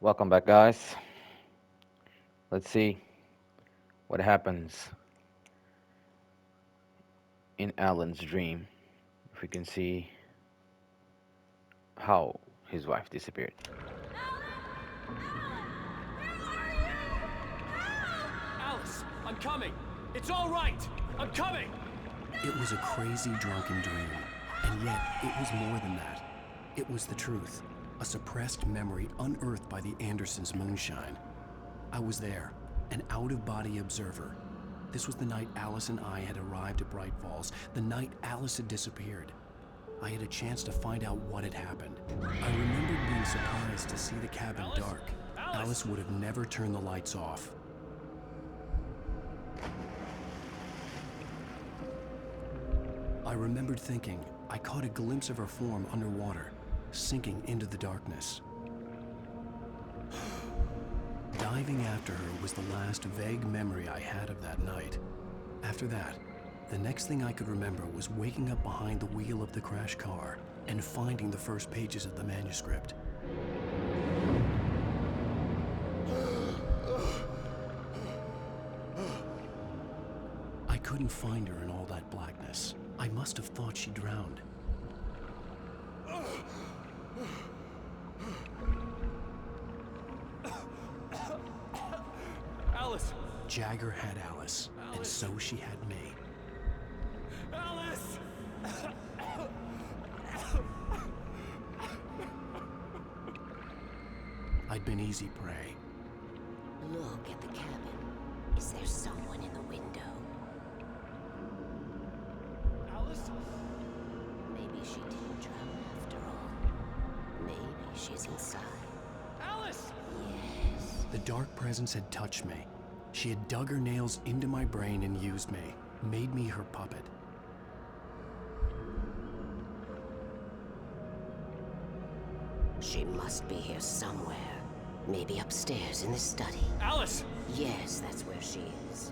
Welcome back, guys. Let's see what happens in Alan's dream. If we can see how his wife disappeared. Alice, I'm coming. It's all right. I'm coming. It was a crazy drunken dream, and yet it was more than that. It was the truth, a suppressed memory unearthed by the Andersons' moonshine. I was there, an out-of-body observer. This was the night Alice and I had arrived at Bright Falls, the night Alice had disappeared. I had a chance to find out what had happened. I remembered being surprised to see the cabin dark. Alice would have never turned the lights off. I remembered thinking I caught a glimpse of her form underwater, sinking into the darkness. Diving after her was the last vague memory I had of that night. After that, the next thing I could remember was waking up behind the wheel of the crash car and finding the first pages of the manuscript. I couldn't find her in all that blackness. I must have thought she drowned. Alice! Jagger had Alice, and so she had me. Alice! I'd been easy prey. Look at the cabin. Is there someone in the window? Alice? Maybe she didn't drown after all. Maybe she's inside. Alice! Yes. The dark presence had touched me. She had dug her nails into my brain and used me, made me her puppet. She must be here somewhere. Maybe upstairs in the study. Alice! Yes, that's where she is.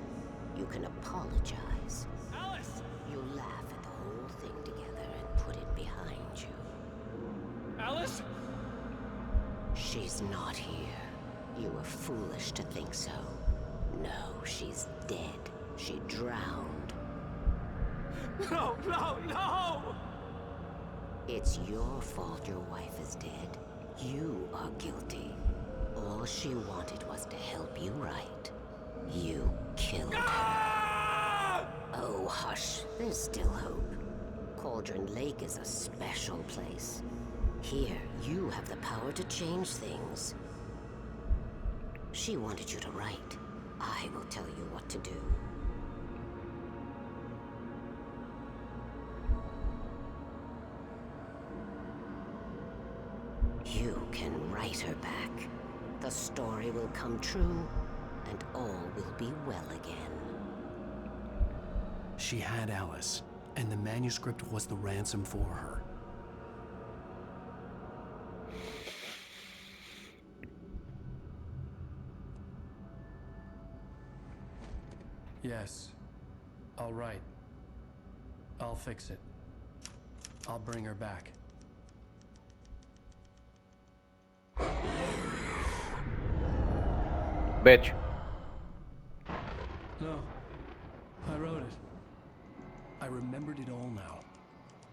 You can apologize. Alice! You'll laugh at the whole thing together and put it behind you. Alice? She's not here. You were foolish to think so. No, she's dead. She drowned. No, no, no! It's your fault your wife is dead. You are guilty. All she wanted was to help you right. You killed her. Ah! Oh, hush. There's still hope. Cauldron Lake is a special place. Here, you have the power to change things. She wanted you to write. I will tell you what to do. You can write her back. The story will come true, and all will be well again. She had Alice, and the manuscript was the ransom for her. Yes, I'll write. I'll fix it. I'll bring her back. Bitch. No, I wrote it. I remembered it all now.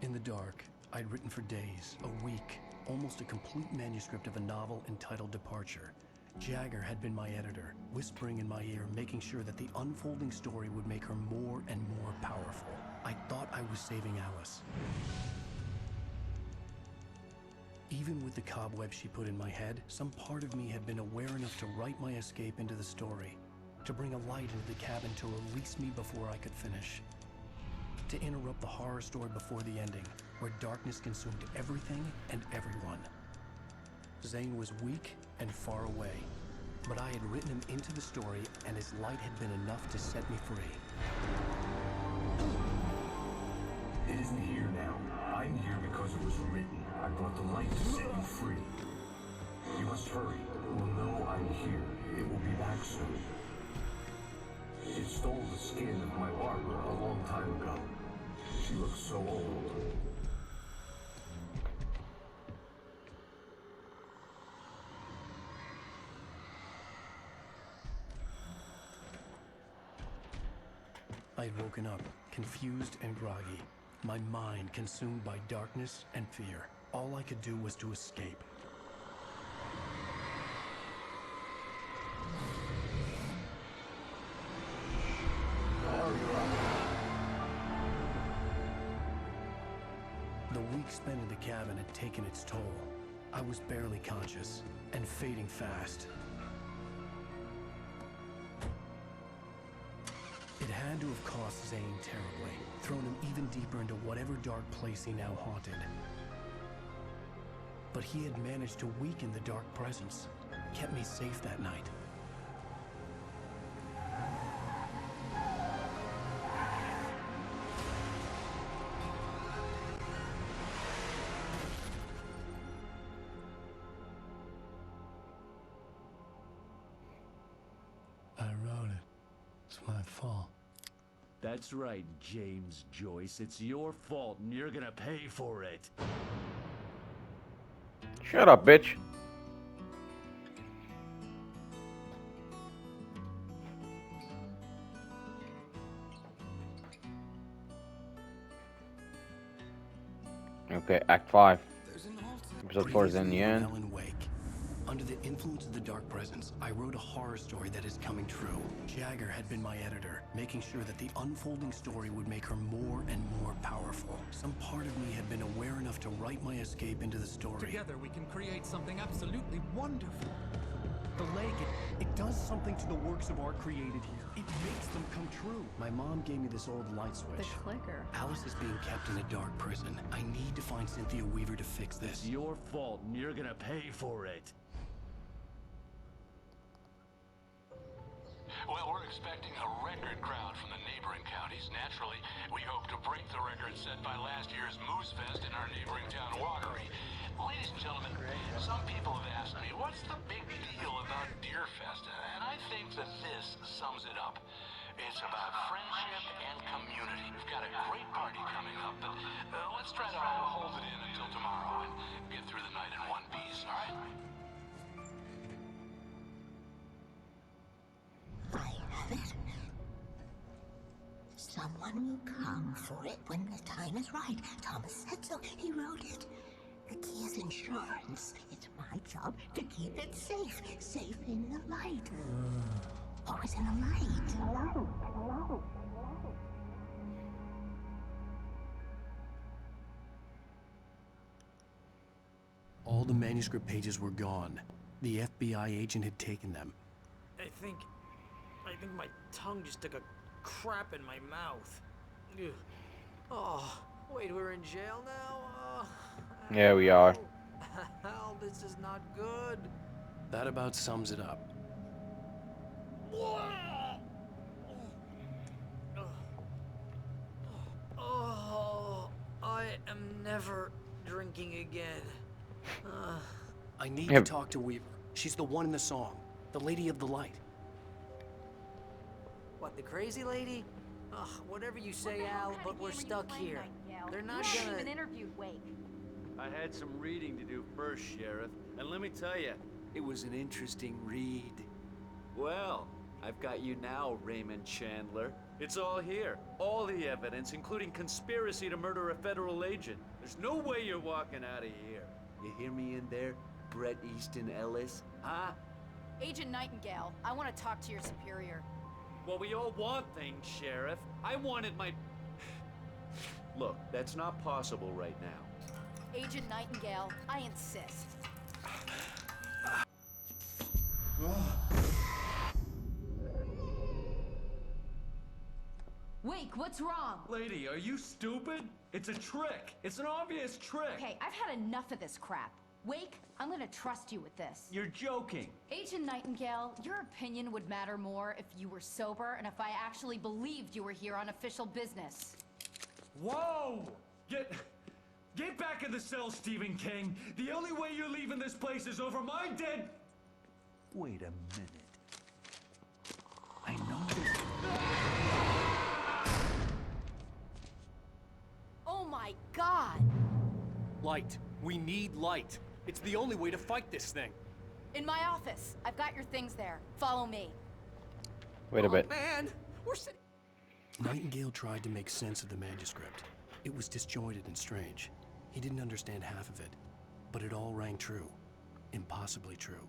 In the dark, I'd written for days, a week, almost a complete manuscript of a novel entitled Departure. Jagger had been my editor, whispering in my ear, making sure that the unfolding story would make her more and more powerful. I thought I was saving Alice. Even with the cobwebs she put in my head, some part of me had been aware enough to write my escape into the story, to bring a light into the cabin to release me before I could finish, to interrupt the horror story before the ending, where darkness consumed everything and everyone. Zane was weak and far away, but I had written him into the story, and his light had been enough to set me free. It isn't here now. I'm here because it was written. I brought the light to set you free. You must hurry. It will know I'm here. It will be back soon. It stole the skin of my armor a long time ago. She looks so old. I had woken up, confused and groggy, my mind consumed by darkness and fear. All I could do was to escape. The week spent in the cabin had taken its toll. I was barely conscious and fading fast. It had to have cost Zane terribly, thrown him even deeper into whatever dark place he now haunted. But he had managed to weaken the dark presence, kept me safe that night. I wrote it. It's my fault. That's right, James Joyce. It's your fault, and you're gonna pay for it. Shut up, bitch. Okay, Act 5. Episode 4 is in the end. Alan Wake. Under the influence of the dark presence, I wrote a horror story that is coming true. Jagger had been my editor, making sure that the unfolding story would make her more and more powerful. Some part of me had been aware enough to write my escape into the story. Together we can create something absolutely wonderful. The lake, it does something to the works of art created here. It makes them come true. My mom gave me this old light switch. The clicker. Alice is being kept in a dark prison. I need to find Cynthia Weaver to fix this. It's your fault, and you're gonna pay for it. Well, we're expecting a record crowd from the neighboring counties. Naturally, we hope to break the record set by last year's Moose Fest in our neighboring town, Walkery. Ladies and gentlemen, some people have asked me, what's the big deal about Deer Fest? And I think that this sums it up. It's about friendship and community. We've got a great party coming up, but let's try to hold it in until tomorrow and get through the night in one piece, all right? I have it. Someone will come for it when the time is right. Thomas said so. He wrote it. The key is insurance. It's my job to keep it safe. Safe in the light. Always in the light. All the manuscript pages were gone. The FBI agent had taken them. I think my tongue just took a crap in my mouth. Ugh. Oh, wait, we're in jail now? Yeah, we are. Hell, this is not good. That about sums it up. Oh, I am never drinking again. I need to talk to Weaver. She's the one in the song. The Lady of the Light. What, the crazy lady? Ugh, whatever you say, Al, but we're stuck here. They're not You haven't gonna... even interviewed Wake. I had some reading to do first, Sheriff, and let me tell you, it was an interesting read. Well, I've got you now, Raymond Chandler. It's all here. All the evidence, including conspiracy to murder a federal agent. There's no way you're walking out of here. You hear me in there, Bret Easton Ellis? Huh? Agent Nightingale, I want to talk to your superior. Well, we all want things, Sheriff. I wanted my... Look, that's not possible right now. Agent Nightingale, I insist. Wake, what's wrong? Lady, are you stupid? It's a trick. It's an obvious trick. Okay, I've had enough of this crap. Wake, I'm gonna trust you with this. You're joking. Agent Nightingale, your opinion would matter more if you were sober and if I actually believed you were here on official business. Whoa! Get back in the cell, Stephen King. The only way you're leaving this place is over my dead... Wait a minute. I know this... Oh my God! Light. We need light. It's the only way to fight this thing. In my office. I've got your things there. Follow me. Wait a bit. Man, we're sitting... Nightingale tried to make sense of the manuscript. It was disjointed and strange. He didn't understand half of it, but it all rang true. Impossibly true.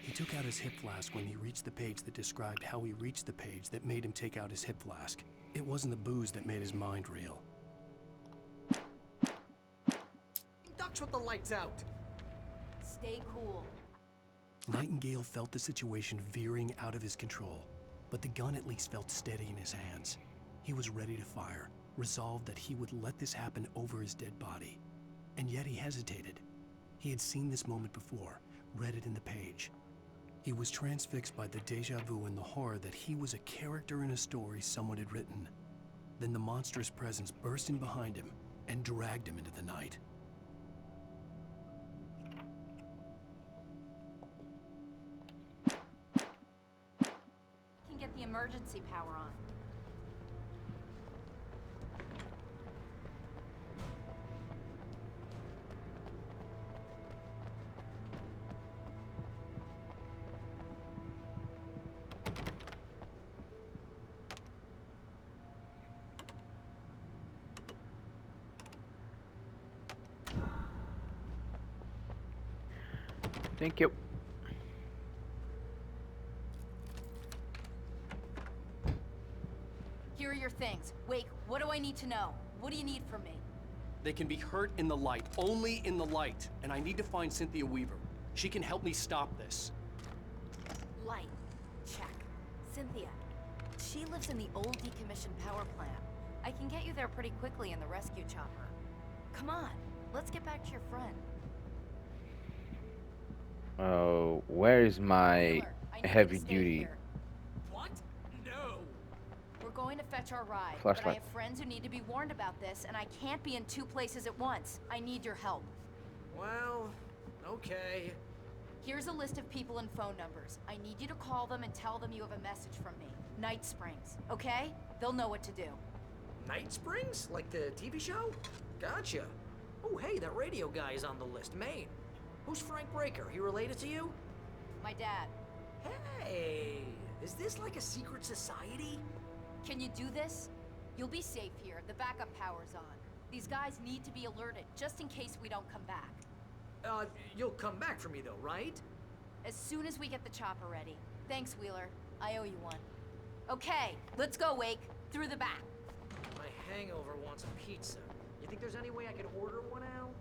He took out his hip flask when he reached the page that described how he reached the page that made him take out his hip flask. It wasn't the booze that made his mind reel. Ducks with the lights out. Stay cool. Nightingale felt the situation veering out of his control, but the gun at least felt steady in his hands. He was ready to fire, resolved that he would let this happen over his dead body. And yet he hesitated. He had seen this moment before, read it in the page. He was transfixed by the déjà vu and the horror that he was a character in a story someone had written. Then the monstrous presence burst in behind him and dragged him into the night. Can get the emergency power on. Thank you. Here are your things. Wake, what do I need to know? What do you need from me? They can be hurt in the light, only in the light. And I need to find Cynthia Weaver. She can help me stop this. Light. Check. Cynthia. She lives in the old decommissioned power plant. I can get you there pretty quickly in the rescue chopper. Come on, let's get back to your friend. Where is my Wheeler, I need you to heavy stay duty here. What? No. We're going to fetch our ride, but I flashlight? have friends who need to be warned about this, and I can't be in two places at once. I need your help. Well, okay. Here's a list of people and phone numbers. I need you to call them and tell them you have a message from me. Night Springs, okay? They'll know what to do. Night Springs? Like the TV show? Gotcha. Oh, hey, that radio guy is on the list. Maine. Who's Frank Breaker? He related to you? My dad. Hey, is this like a secret society? Can you do this? You'll be safe here. The backup power's on. These guys need to be alerted, just in case we don't come back. You'll come back for me though, right? As soon as we get the chopper ready. Thanks, Wheeler. I owe you one. Okay, let's go, Wake. Through the back. My hangover wants a pizza. You think there's any way I could order one out?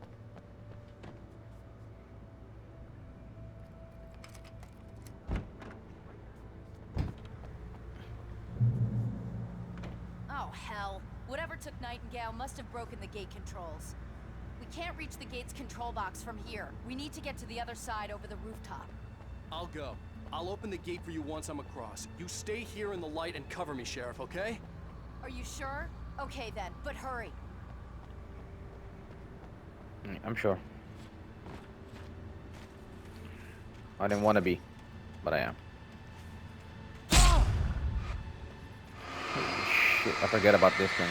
Oh, hell. Whatever took Nightingale must have broken the gate controls. We can't reach the gate's control box from here. We need to get to the other side over the rooftop. I'll go. I'll open the gate for you once I'm across. You stay here in the light and cover me, Sheriff, okay? Are you sure? Okay then, but hurry. I'm sure. I didn't want to be, but I am. Holy shit, I forget about this thing.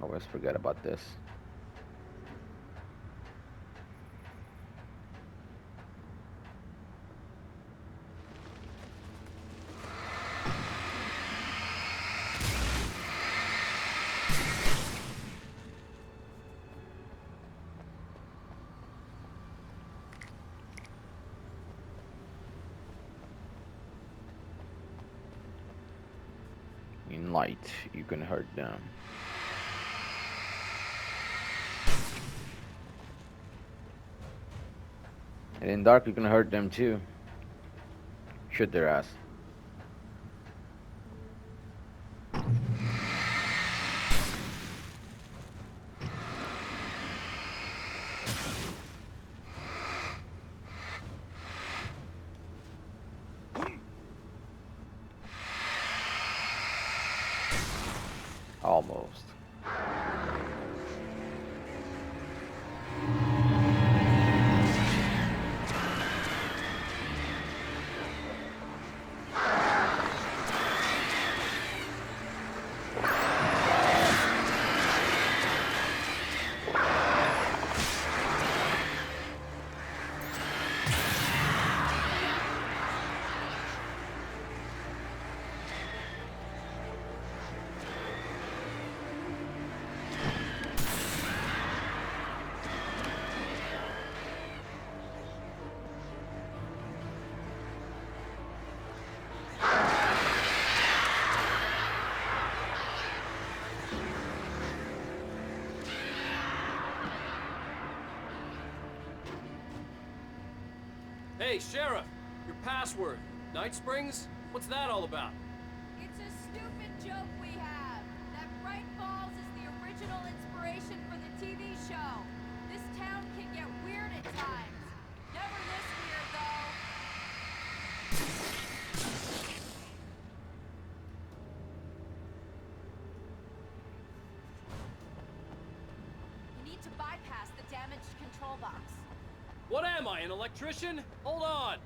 Always forget about this. In light, you can hurt them. And in dark, you can hurt them too. Shoot their ass. Almost. Hey, Sheriff! Your password. Night Springs? What's that all about? It's a stupid joke we have. That Bright Falls is the original inspiration for the TV show. This town can get weird at times. Never this weird, though. You need to bypass the damaged control box. What am I, an electrician? Hold on!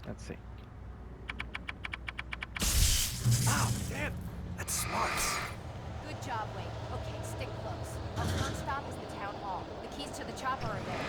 Let's see. Ow, damn! That's smart. Good job, Wade. Okay, stick close. Our first stop is the town hall. The keys to the chopper are there.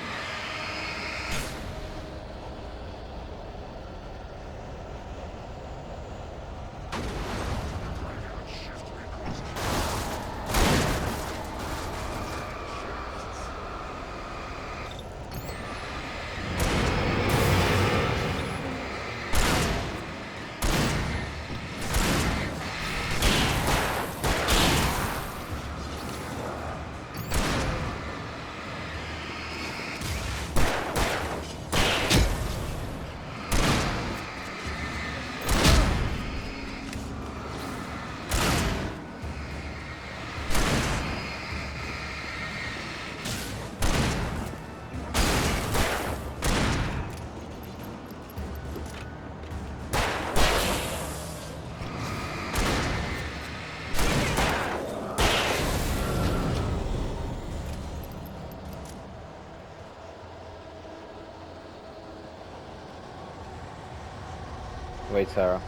Wait, Sarah.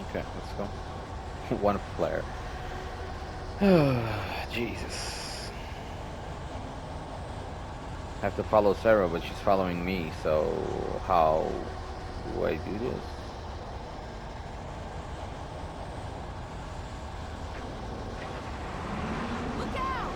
Okay, let's go. One flare. Jesus. I have to follow Sarah, but she's following me, so how do I do this? Look out!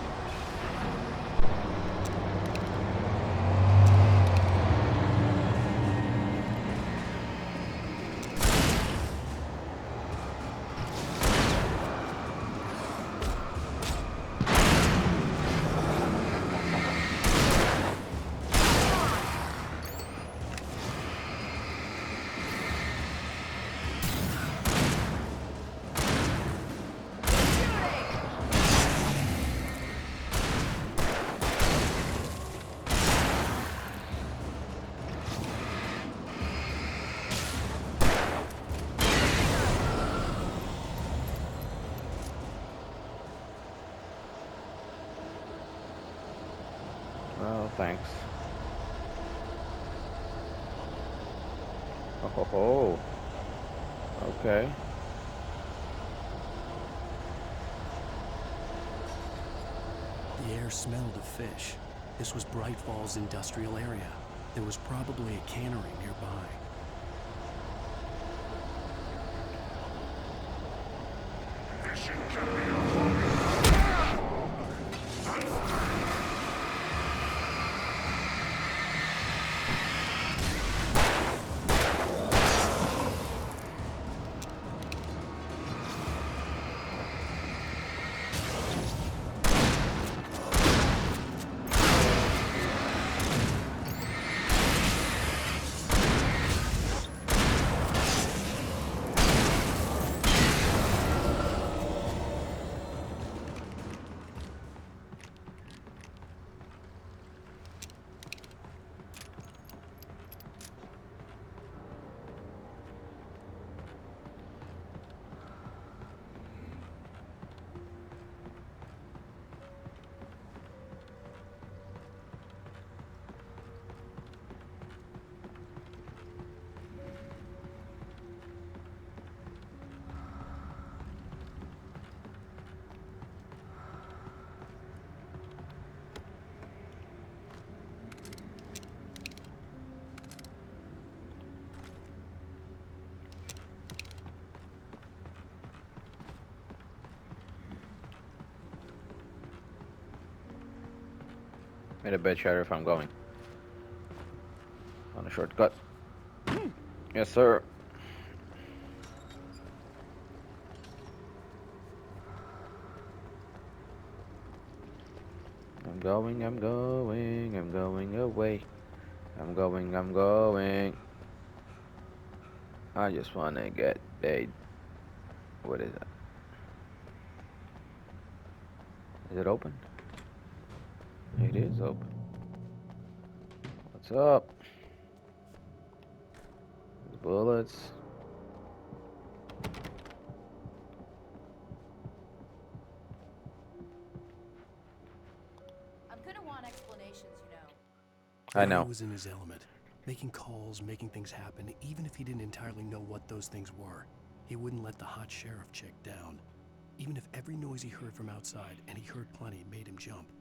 Well, thanks. Oh ho ho. Okay. The air smelled of fish. This was Bright Falls industrial area. There was probably a cannery nearby. Mission can be avoided. Made a bit, Sheriff. I'm going on a shortcut. Yes, sir. I'm going away. I'm going. I just wanna get paid. What is that? Is it open? It is open. What's up? There's bullets. I'm gonna want explanations, you know. I know. Barry was in his element, making calls, making things happen, even if he didn't entirely know what those things were. He wouldn't let the hot sheriff chick down. Even if every noise he heard from outside, and he heard plenty, made him jump.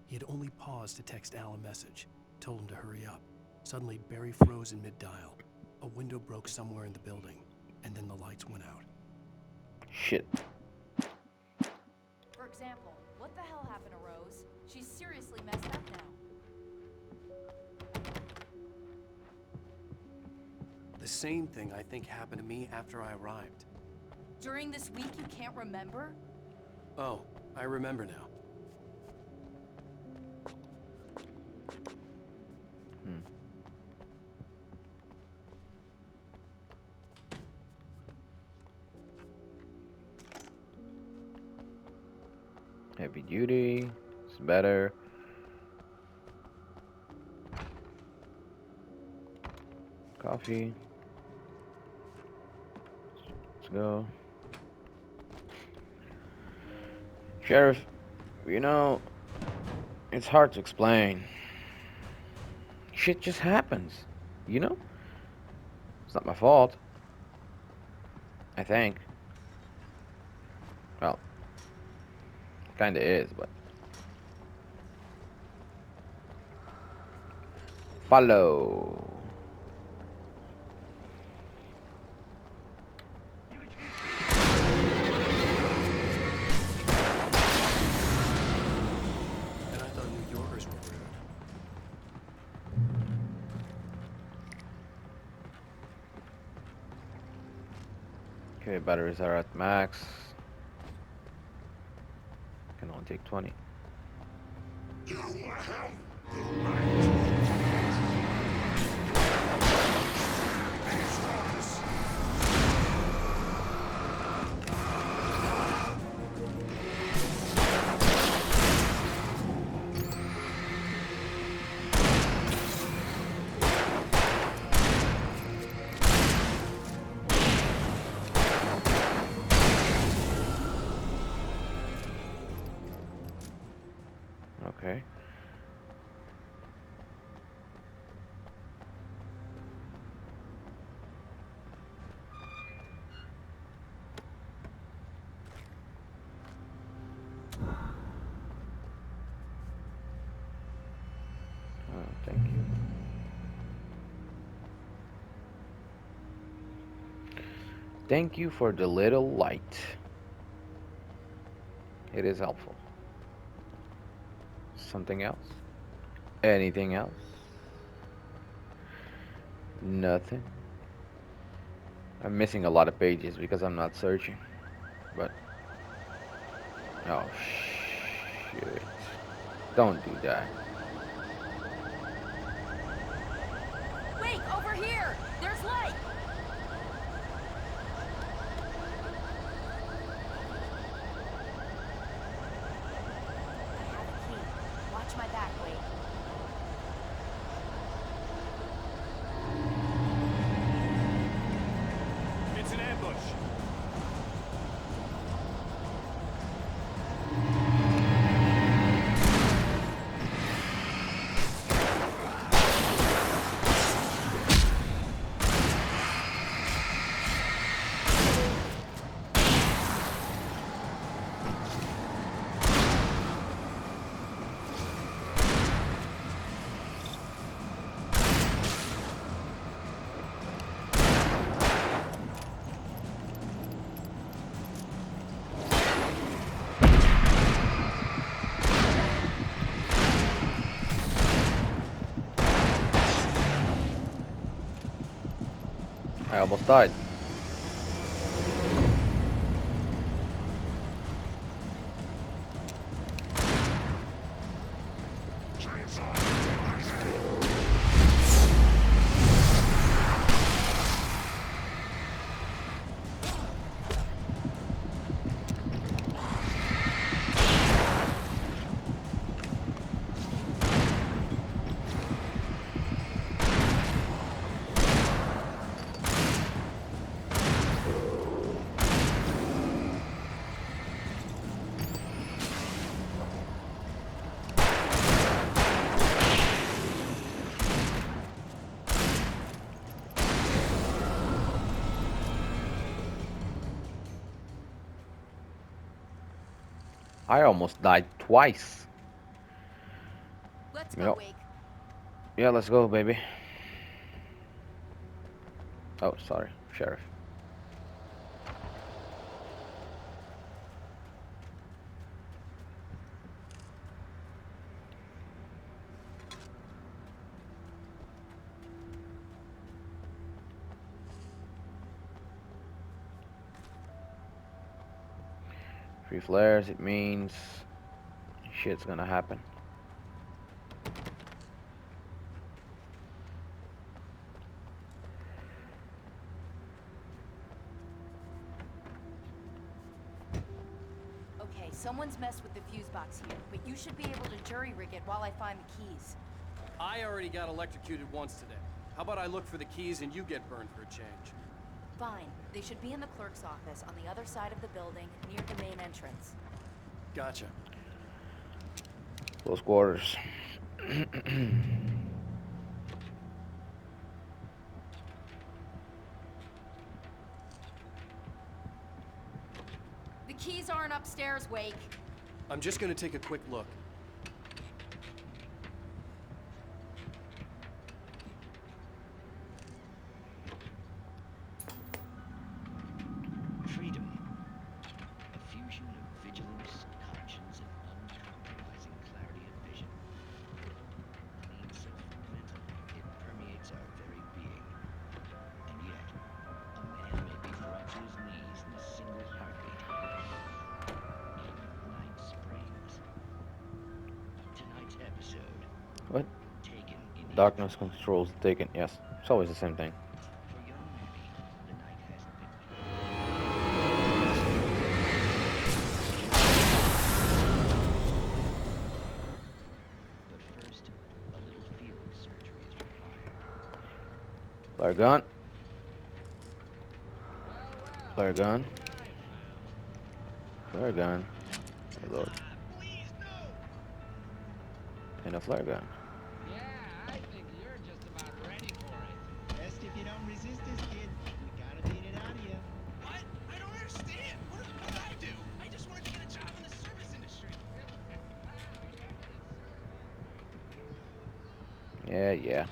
He had only paused to text Al a message, told him to hurry up. Suddenly, Barry froze in mid-dial. A window broke somewhere in the building, and then the lights went out. Shit. For example, what the hell happened to Rose? She's seriously messed up now. The same thing I think happened to me after I arrived. During this week you can't remember? Oh, I remember now. Heavy duty. It's better. Coffee. Let's go. Sheriff, you know, it's hard to explain. Shit just happens, you know? It's not my fault. I think. Well, kinda is, but... Follow. And I thought New Yorkers were rude. Okay, batteries are at max. Can only take 20. Okay. Thank you. Thank you for the little light. It is helpful. Something else? Anything else? Nothing. I'm missing a lot of pages because I'm not searching. But... Oh, shit. Don't do that. Wait, over here! There's light! I have a key. Watch my back, wait. It's an ambush. I almost died. I almost died twice. Let's You go, know. Wake. Yeah, let's go, baby. Oh, sorry, Sheriff. Three flares, it means shit's gonna happen. Okay, someone's messed with the fuse box here, but you should be able to jury-rig it while I find the keys. I already got electrocuted once today. How about I look for the keys and you get burned for a change? Fine. They should be in the clerk's office on the other side of the building, near the main entrance. Gotcha. Close quarters. The keys aren't upstairs, Wake. I'm just gonna take a quick look. Freedom. A fusion of vigilance, conscience, and uncompromising clarity of vision. Clean self-momentum, it permeates our very being. And yet, a man may be brought to his knees in a single heartbeat. Night Springs. Tonight's episode. What? Taken in Darkness controls taken. Yes, it's always the same thing. For young Ruby, the night hasn't been But first, a little field surgery is required. Flare gun. Flare gun. Flare gun. Reload. And a flare gun. Yeah, I think you're just about ready for it. Best if you don't resist this, kid. We gotta beat it out of you. What? I don't understand. What did I do? I just wanted to get a job in the service industry. Yeah.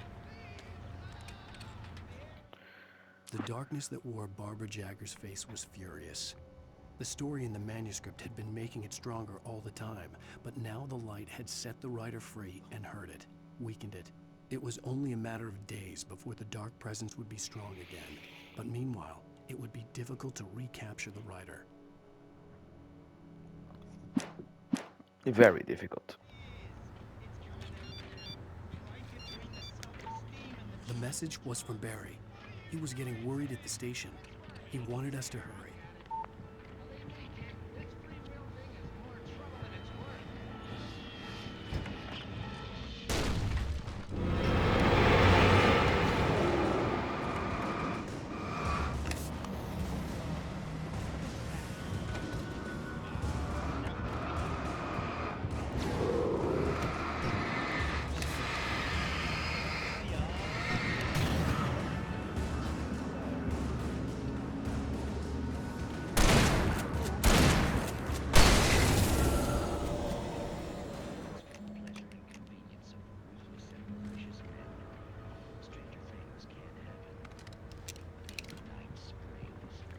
The darkness that wore Barbara Jagger's face was furious. The story in the manuscript had been making it stronger all the time, but now the light had set the writer free and hurt it, weakened it. It was only a matter of days before the dark presence would be strong again. But meanwhile, it would be difficult to recapture the writer. Very difficult. The message was from Barry. He was getting worried at the station. He wanted us to hurry.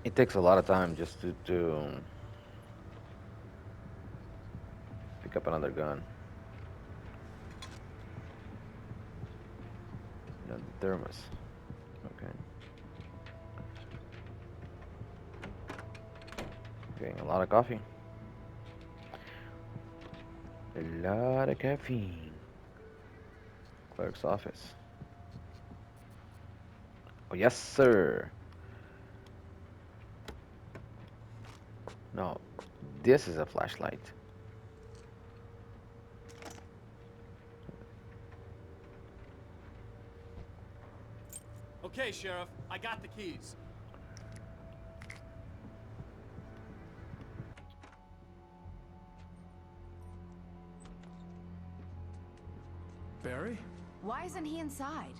It takes a lot of time just to pick up another gun. The thermos. Okay. Getting a lot of coffee. A lot of caffeine. Clerk's office. Oh, yes, sir. No, this is a flashlight. Okay, Sheriff, I got the keys. Barry? Why isn't he inside?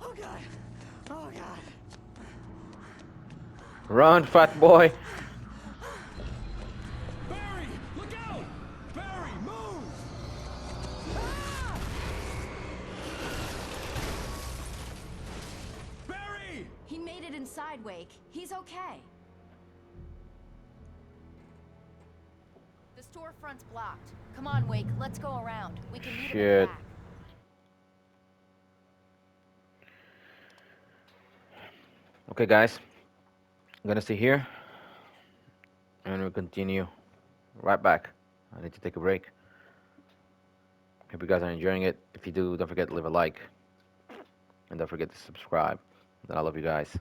Oh god. Oh god. Run, fat boy. Barry! Look out! Barry, move! Barry! He made it inside, Wake. He's okay. The storefront's blocked. Come on, Wake. Let's go around. We can meet him in the Shit. back. Okay, guys. I'm gonna stay here. And we'll continue right back. I need to take a break. Hope you guys are enjoying it. If you do, don't forget to leave a like. And don't forget to subscribe. And I love you guys.